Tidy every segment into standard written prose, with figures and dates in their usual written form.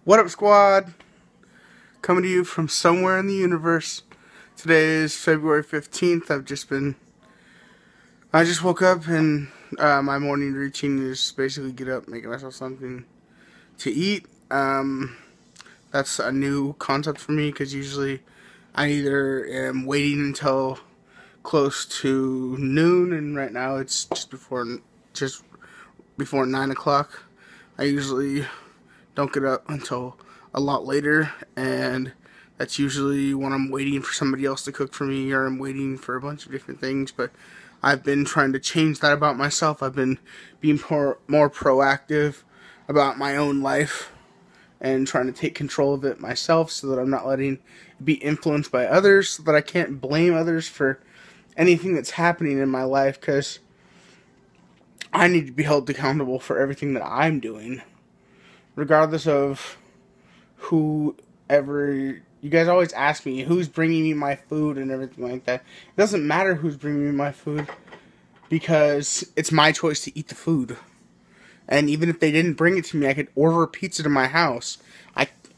What up, squad? Coming to you from somewhere in the universe. Today is February 15th. I just woke up and my morning routine is basically get up, make myself something to eat. That's a new concept for me because usually I either am waiting until close to noon, and right now it's just before 9 o'clock. I usually don't get up until a lot later, and that's usually when I'm waiting for somebody else to cook for me, or I'm waiting for a bunch of different things. But I've been trying to change that about myself. I've been being more proactive about my own life and trying to take control of it myself so that I'm not letting it be influenced by others, so that I can't blame others for anything that's happening in my life, because I need to be held accountable for everything that I'm doing, regardless of whoever. You guys always ask me who's bringing me my food and everything like that. It doesn't matter who's bringing me my food, because it's my choice to eat the food. And even if they didn't bring it to me, I could order a pizza to my house.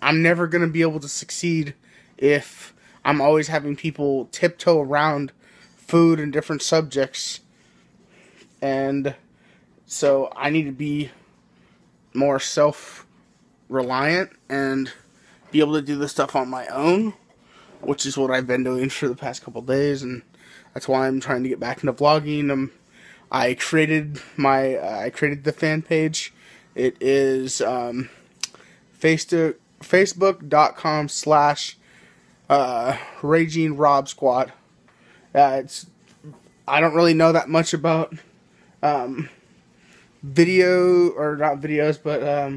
I'm never going to be able to succeed if I'm always having people tiptoe around food and different subjects. And so I need to be more self-reliant and be able to do this stuff on my own, which is what I've been doing for the past couple days, and that's why I'm trying to get back into vlogging. I created the fan page. It is Facebook.com/Raging Rob Squad. I don't really know that much about video, or not videos, but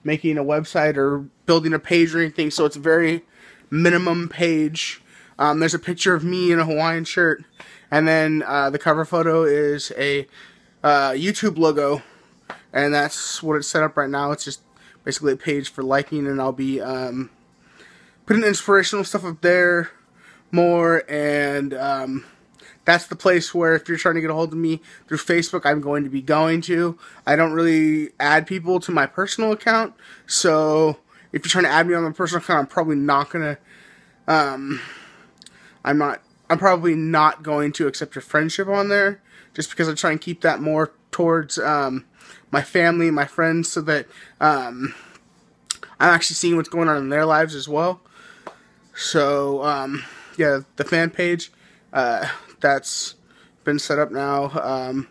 making a website or building a page or anything, so it's a very minimum page. There's a picture of me in a Hawaiian shirt, and then the cover photo is a YouTube logo, and that's what it's set up right now. It's just basically a page for liking, and I'll be putting inspirational stuff up there more, and that's the place where if you're trying to get a hold of me through Facebook, I'm going to be going to. I don't really add people to my personal account, so if you're trying to add me on my personal account, I'm probably not going to, I'm probably not going to accept your friendship on there, just because I try and keep that more towards my family, my friends, so that I'm actually seeing what's going on in their lives as well. So, yeah, the fan page, that's been set up now.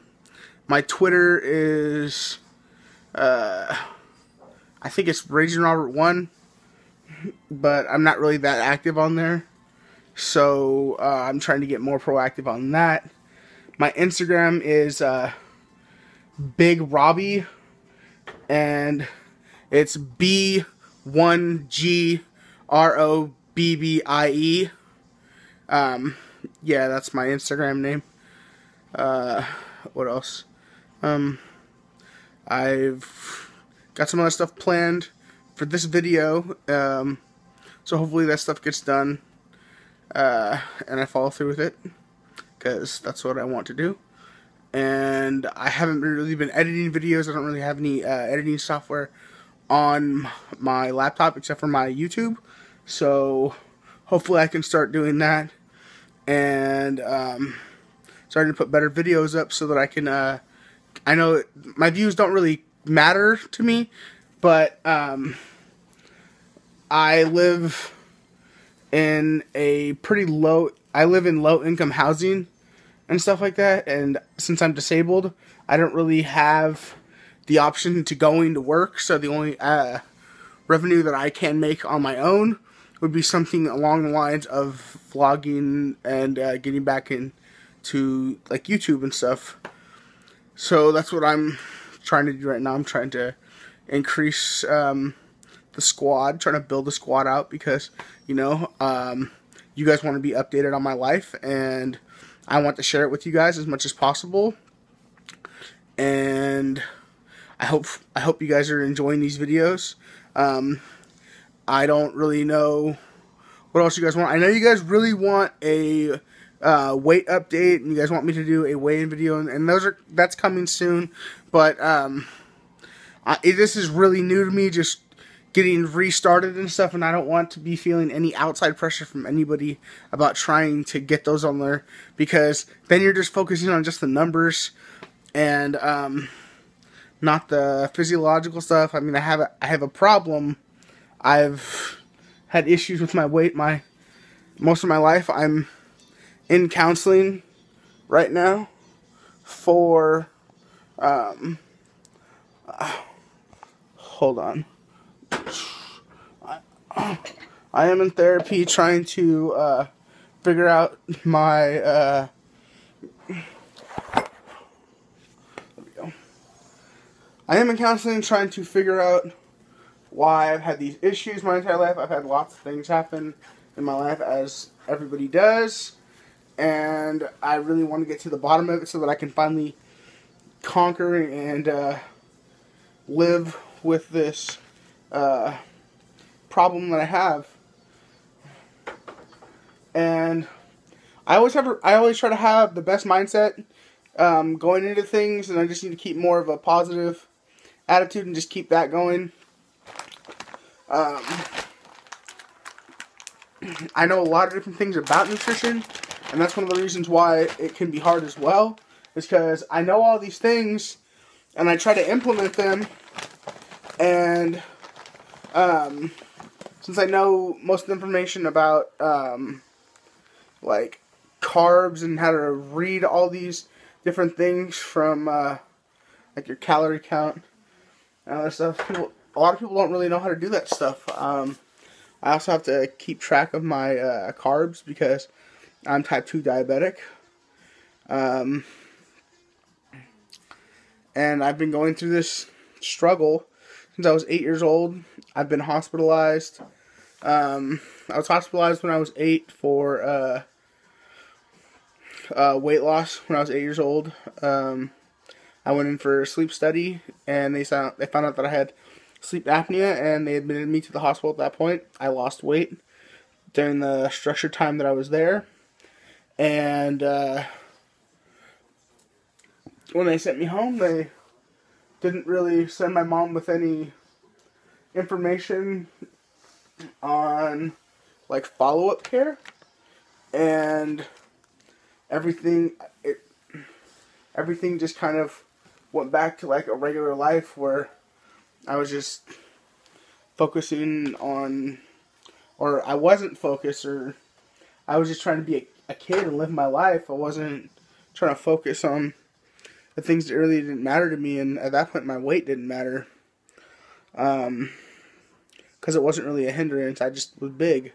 My Twitter is, I think it's Raging Robert 1, but I'm not really that active on there. So, I'm trying to get more proactive on that. My Instagram is, Big Robbie, and it's B1GROBBIE. Yeah, that's my Instagram name. What else? I've got some other stuff planned for this video, so hopefully that stuff gets done, and I follow through with it, because that's what I want to do. And I haven't really been editing videos. I don't really have any editing software on my laptop except for my YouTube, so hopefully I can start doing that, and starting to put better videos up so that I can, I know my views don't really matter to me, but I live in low income housing and stuff like that, and since I'm disabled, I don't really have the option to going to work, so the only revenue that I can make on my own would be something along the lines of vlogging and getting back into like YouTube and stuff. So that's what I'm trying to do right now. I'm trying to increase the squad, trying to build the squad out, because you know, you guys want to be updated on my life, and I want to share it with you guys as much as possible. And I hope you guys are enjoying these videos. I don't really know what else you guys want. I know you guys really want a weight update, and you guys want me to do a weigh-in video, and that's coming soon. But this is really new to me, just getting restarted and stuff, and I don't want to be feeling any outside pressure from anybody about trying to get those on there, because then you're just focusing on just the numbers and not the physiological stuff. I mean, I have a problem. I've had issues with my weight most of my life. I'm in counseling right now for hold on. I am in therapy trying to figure out my there we go. I am in counseling trying to figure out why I've had these issues my entire life. I've had lots of things happen in my life, as everybody does, and I really want to get to the bottom of it so that I can finally conquer and live with this problem that I have. And I always try to have the best mindset going into things, and I just need to keep more of a positive attitude and just keep that going. I know a lot of different things about nutrition, and that's one of the reasons why it can be hard as well, is because I know all these things and I try to implement them, and since I know most of the information about like carbs and how to read all these different things from like your calorie count and all that stuff, a lot of people don't really know how to do that stuff. I also have to keep track of my carbs because I'm type 2 diabetic. And I've been going through this struggle since I was 8 years old. I've been hospitalized. I was hospitalized when I was 8 for weight loss when I was 8 years old. I went in for a sleep study, and they found out that I had sleep apnea, and they admitted me to the hospital at that point. I lost weight during the structured time that I was there, and when they sent me home, they didn't really send my mom with any information on like follow-up care, and everything just kind of went back to like a regular life where I was just focusing on, or I wasn't focused, or I was just trying to be a kid and live my life. I wasn't trying to focus on the things that really didn't matter to me, and at that point my weight didn't matter. Because it wasn't really a hindrance, I just was big.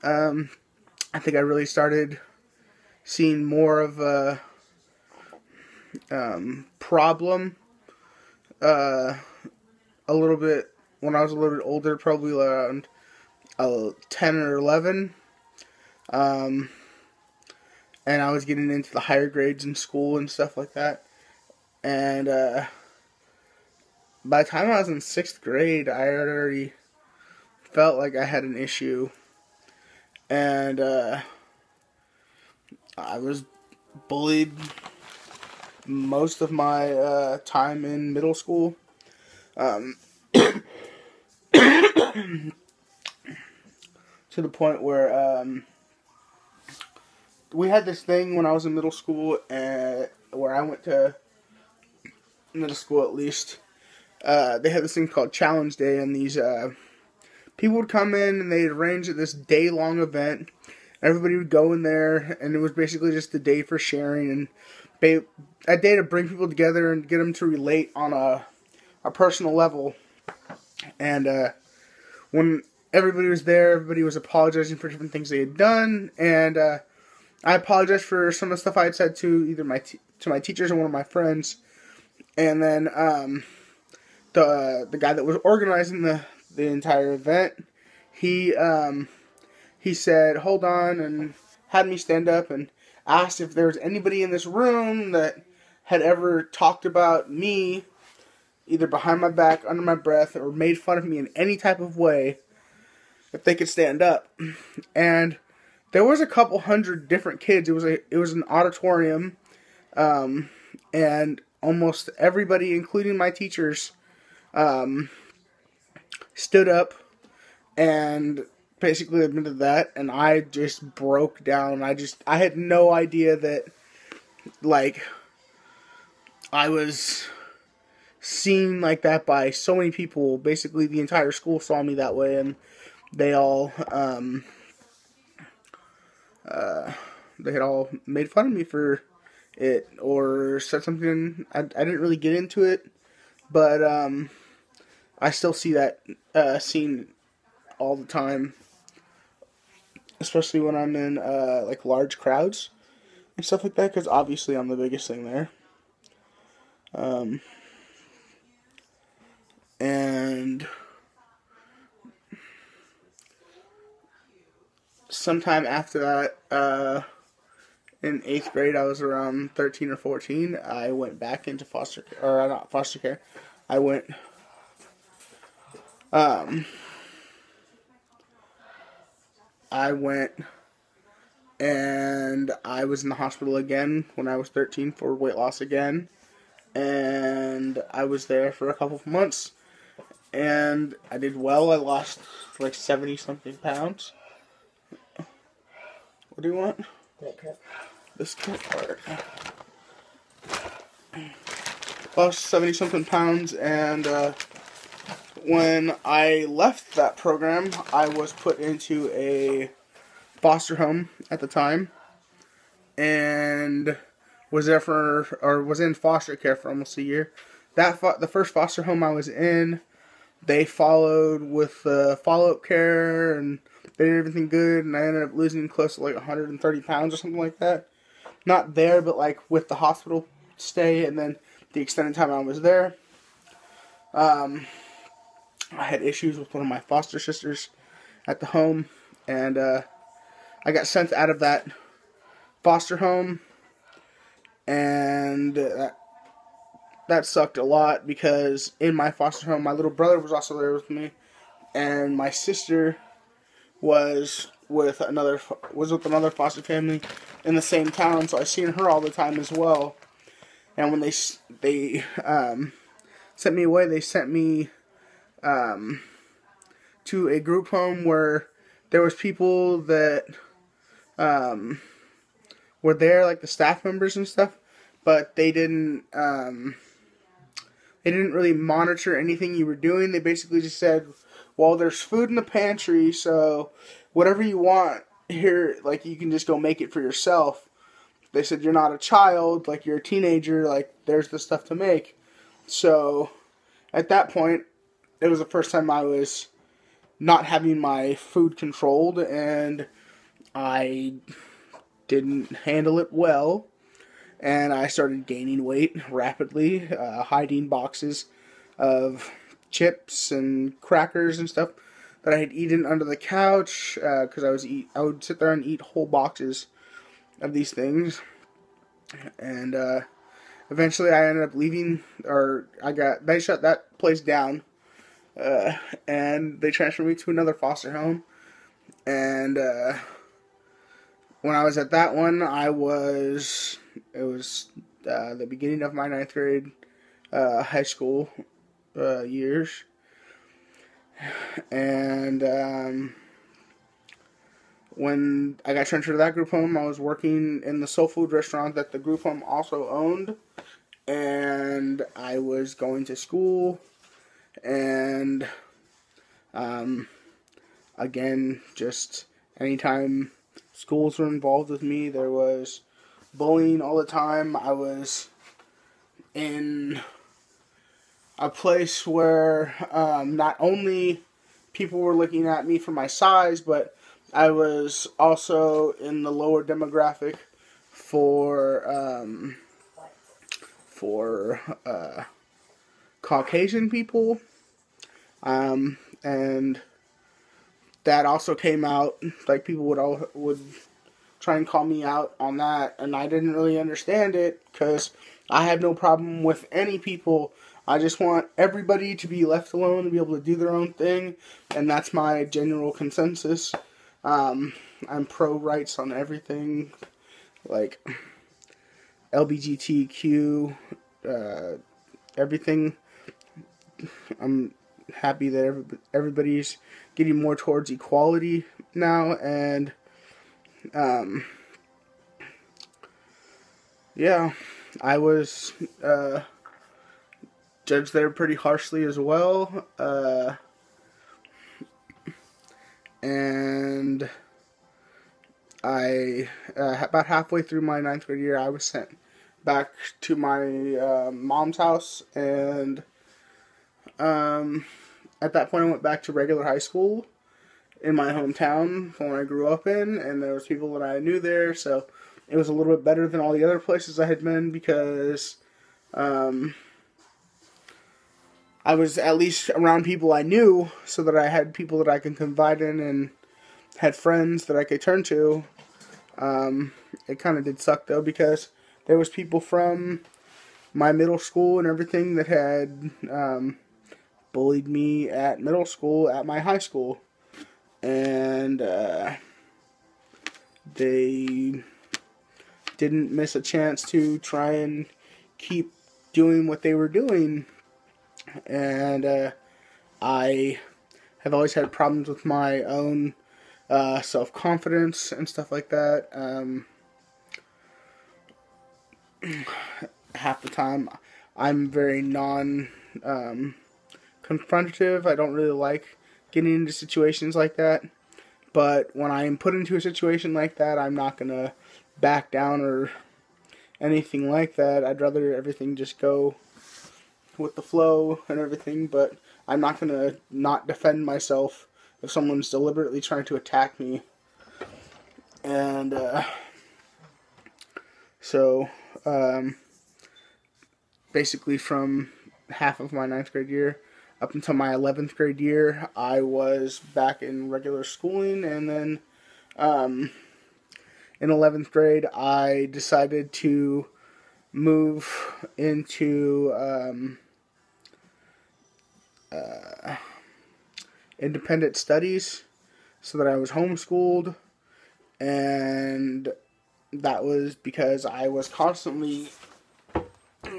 I think I really started seeing more of a problem a little bit when I was a little bit older, probably around 10 or 11. And I was getting into the higher grades in school and stuff like that. And by the time I was in 6th grade, I already felt like I had an issue. And I was bullied most of my time in middle school. To the point where we had this thing when I was in middle school, where I went to middle school at least. They had this thing called Challenge Day, and these people would come in and they'd arrange this day-long event. Everybody would go in there, and it was basically just a day for sharing and a day to bring people together and get them to relate on a personal level. And when everybody was there, everybody was apologizing for different things they had done, and I apologized for some of the stuff I had said to either to my teachers or one of my friends. And then the guy that was organizing the entire event, he said, "Hold on," and had me stand up and asked if there was anybody in this room that had ever talked about me, either behind my back, under my breath, or made fun of me in any type of way, if they could stand up. And there was a couple hundred different kids. It was an auditorium, and almost everybody, including my teachers, stood up and basically admitted that, and I just broke down. I had no idea that, like, I was seen like that by so many people. Basically, the entire school saw me that way, and they all, they had all made fun of me for it, or said something. I didn't really get into it, but, I still see that, scene all the time, especially when I'm in, like, large crowds and stuff like that, because obviously I'm the biggest thing there. And sometime after that, in 8th grade, I was around 13 or 14, I went back into foster care, or not foster care, I went, and I was in the hospital again when I was 13 for weight loss again, and I was there for a couple of months, and I did well. I lost like 70 something pounds. What do you want? That cup. This cup part. Lost 70 something pounds, and when I left that program, I was put into a foster home at the time, and was in foster care for almost a year. The first foster home I was in, they followed with follow-up care, and they did everything good, and I ended up losing close to like 130 pounds or something like that. Not there, but like with the hospital stay and then the extended time I was there. I had issues with one of my foster sisters at the home, and I got sent out of that foster home, and that sucked a lot, because in my foster home, my little brother was also there with me, and my sister was with another foster family in the same town, so I seen her all the time as well. And when they sent me away, they sent me to a group home where there was people that were there, like the staff members and stuff, but they didn't really monitor anything you were doing. They basically just said, well, there's food in the pantry, so whatever you want here, like, you can just go make it for yourself. They said, you're not a child, like, you're a teenager, like, there's the stuff to make. So at that point, it was the first time I was not having my food controlled, and I didn't handle it well, and I started gaining weight rapidly, hiding boxes of chips and crackers and stuff that I had eaten under the couch, because I would sit there and eat whole boxes of these things, and eventually I ended up leaving, or they shut that place down, and they transferred me to another foster home, and when I was at that one, it was the beginning of my 9th grade high school years, and when I got transferred to that group home, I was working in the soul food restaurant that the group home also owned, and I was going to school, and again, just anytime schools were involved with me, there was bullying all the time. I was in a place where not only people were looking at me for my size, but I was also in the lower demographic for Caucasian people, and that also came out. Like, people would try and call me out on that, and I didn't really understand it, because I have no problem with any people. I just want everybody to be left alone and be able to do their own thing, and that's my general consensus. I'm pro rights on everything, like LGBTQ, everything. I'm happy that everybody's getting more towards equality now, and yeah, I was judged there pretty harshly as well, and I about halfway through my ninth grade year, I was sent back to my mom's house, and at that point I went back to regular high school in my hometown, the one I grew up in, and there was people that I knew there, so it was a little bit better than all the other places I had been, because I was at least around people I knew, so that I had people that I could confide in and had friends that I could turn to. It kind of did suck, though, because there was people from my middle school and everything that had bullied me at middle school at my high school. And they didn't miss a chance to try and keep doing what they were doing. And I have always had problems with my own self-confidence and stuff like that. Half the time I'm very confrontative. I don't really like getting into situations like that. But when I am put into a situation like that, I'm not going to back down or anything like that. I'd rather everything just go with the flow and everything, but I'm not going to not defend myself if someone's deliberately trying to attack me. And so basically from half of my ninth grade year up until my 11th grade year, I was back in regular schooling, and then in 11th grade, I decided to move into independent studies so that I was homeschooled, and that was because I was constantly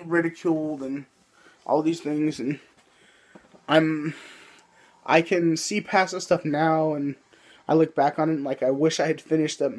ridiculed and all these things, and I can see past this stuff now, and I look back on it and, like, I wish I had finished up